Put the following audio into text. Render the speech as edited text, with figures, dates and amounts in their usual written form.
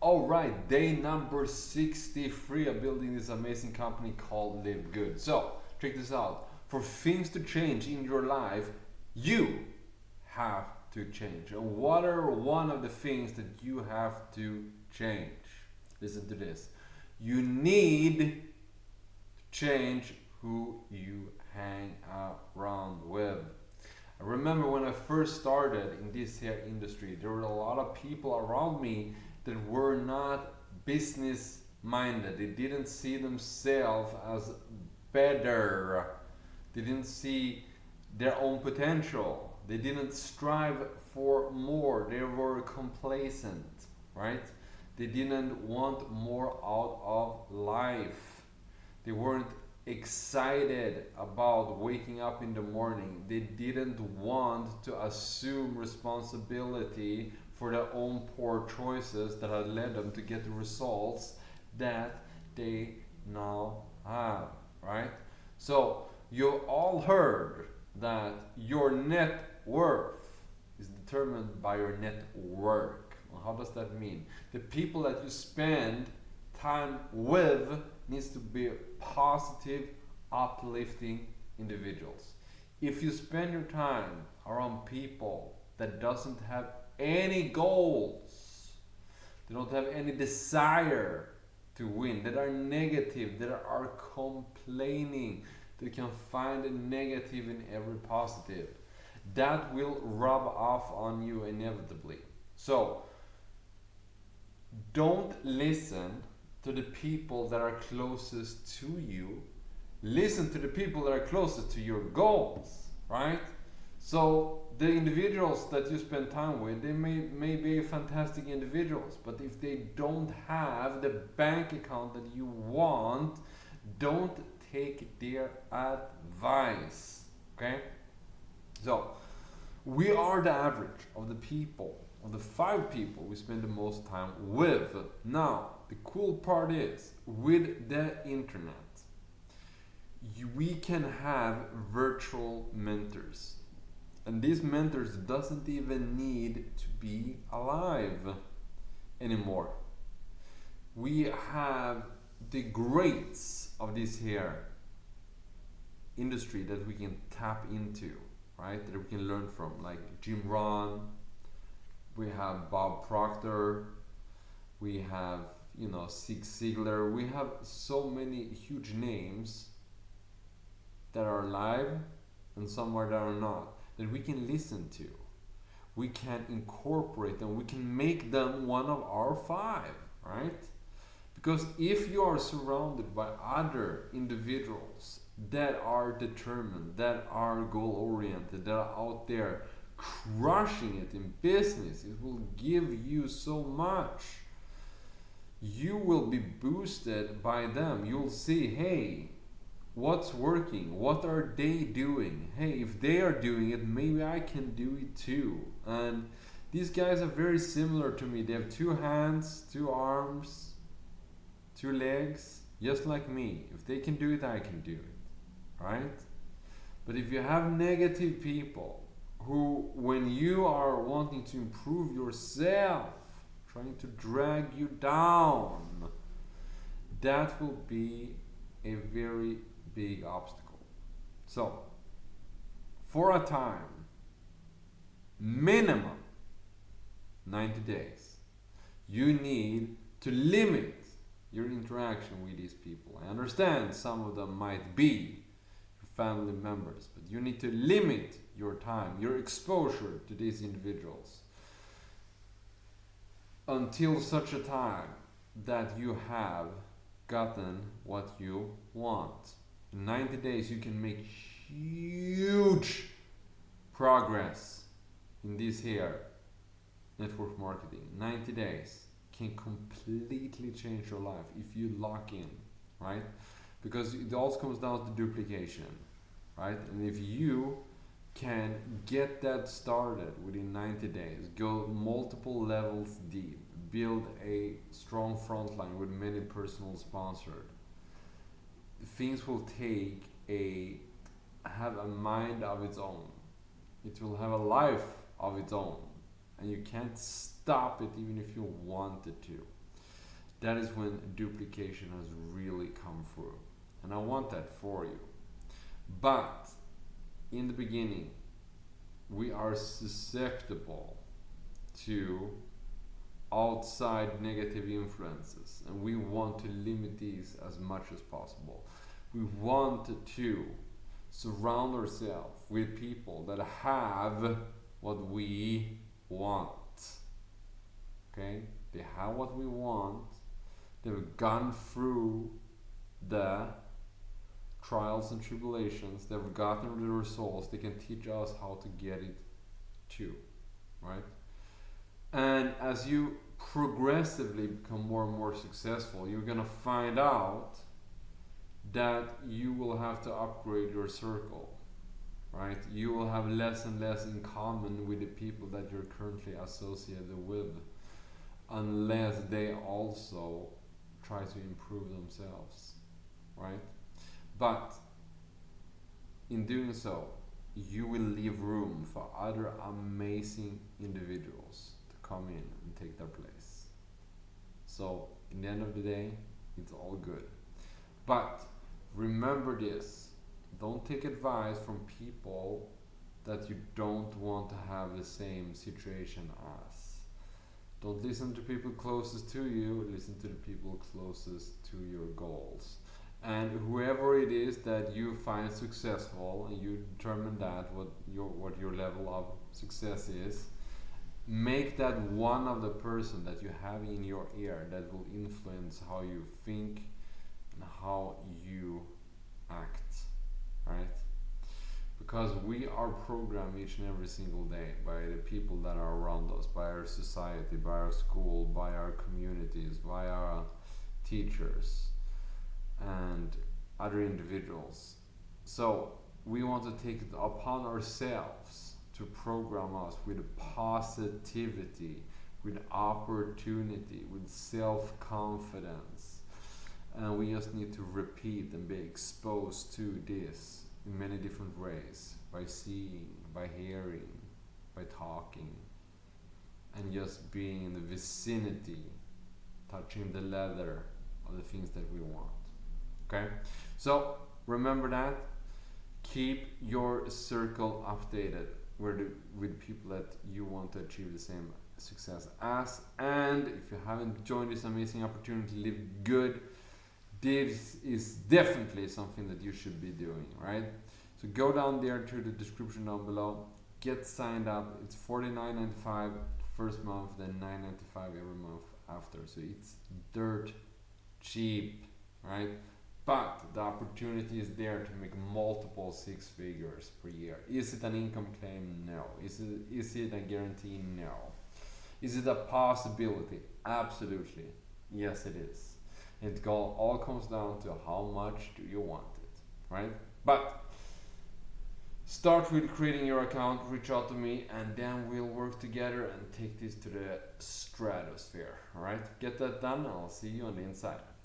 All right, day number 63 of building this amazing company called LiveGood. So, check this out. For things to change in your life, you have to change. And what are one of the things that you have to change? Listen to this. You need to change who you hang around with. I remember when I first started in this here industry, there were a lot of people around me that were not business minded. They didn't see themselves as better. They didn't see their own potential. They didn't strive for more. They were complacent, right? They didn't want more out of life. They weren't excited about waking up in the morning. They didn't want to assume responsibility for their own poor choices that had led them to get the results that they now have, right? So you all heard that your net worth is determined by your network. Well, how does that mean? The people that you spend time with needs to be positive, uplifting individuals. If you spend your time around people that doesn't have any goals, they don't have any desire to win, that are negative, that are complaining, that can find a negative in every positive, that will rub off on you inevitably. So don't listen to the people that are closest to you. Listen to the people that are closest to your goals, right? So the individuals that you spend time with, they may be fantastic individuals, but if they don't have the bank account that you want, don't take their advice, okay? So we are the average of the people, of the 5 people we spend the most time with. Now, the cool part is, with the internet, we can have virtual mentors. And these mentors doesn't even need to be alive anymore. We have the greats of this here industry that we can tap into, right? That we can learn from, like Jim Rohn, we have Bob Proctor, we have, Zig Ziglar. We have so many huge names that are alive and some that are not, that we can listen to. We can incorporate them. We can make them one of our 5, right? Because if you are surrounded by other individuals that are determined, that are goal-oriented, that are out there crushing it in business, it will give you so much. You will be boosted by them. You'll see, hey, what's working? What are they doing? Hey, if they are doing it, maybe I can do it too. And these guys are very similar to me. They have 2 hands, 2 arms, 2 legs, just like me. If they can do it, I can do it, right? But if you have negative people who, when you are wanting to improve yourself, trying to drag you down, that will be a very big obstacle. So, for a time, minimum 90 days, you need to limit your interaction with these people. I understand some of them might be your family members, but you need to limit your time, your exposure to these individuals, until such a time that you have gotten what you want. In 90 days you can make huge progress in this here network marketing. 90 days can completely change your life if you lock in, right? Because it also comes down to duplication, right? And if you can get that started within 90 days, go multiple levels deep, build a strong front line with many personal sponsored, things will have a mind of its own. It will have a life of its own, and you can't stop it even if you wanted to. that is when duplication has really come through. And I want that for you. But in the beginning, we are susceptible to outside negative influences, and we want to limit these as much as possible. We want to surround ourselves with people that have what we want. Okay? They have what we want. They've gone through the trials and tribulations. They've gotten the results. They can teach us how to get it too. Right? And as you progressively become more and more successful, you're gonna find out that you will have to upgrade your circle, right? You will have less and less in common with the people that you're currently associated with, unless they also try to improve themselves, right? But in doing so, you will leave room for other amazing individuals to come in and take their place. So in the end of the day, it's all good. But remember this, don't take advice from people that you don't want to have the same situation as. Don't listen to people closest to you, listen to the people closest to your goals. And whoever it is that you find successful, and you determine that what your level of success is, make that one of the person that you have in your ear that will influence how you think and how you act, right? Because we are programmed each and every single day by the people that are around us, by our society, by our school, by our communities, by our teachers and other individuals. So we want to take it upon ourselves to program us with positivity, with opportunity, with self-confidence. And we just need to repeat and be exposed to this in many different ways, by seeing, by hearing, by talking, and just being in the vicinity, touching the leather of the things that we want. Okay? So remember that. Keep your circle updated with people that you want to achieve the same success as. And if you haven't joined this amazing opportunity, live good, this is definitely something that you should be doing, right? So go down there to the description down below, get signed up. It's $49.95 first month, then $9.95 every month after. So it's dirt cheap, right? But the opportunity is there to make multiple six figures per year. Is it an income claim? No. Is it a guarantee? No. Is it a possibility? Absolutely. Yes, it is. It all comes down to how much do you want it, right? But start with creating your account, reach out to me, and then we'll work together and take this to the stratosphere, all right? Get that done, and I'll see you on the inside.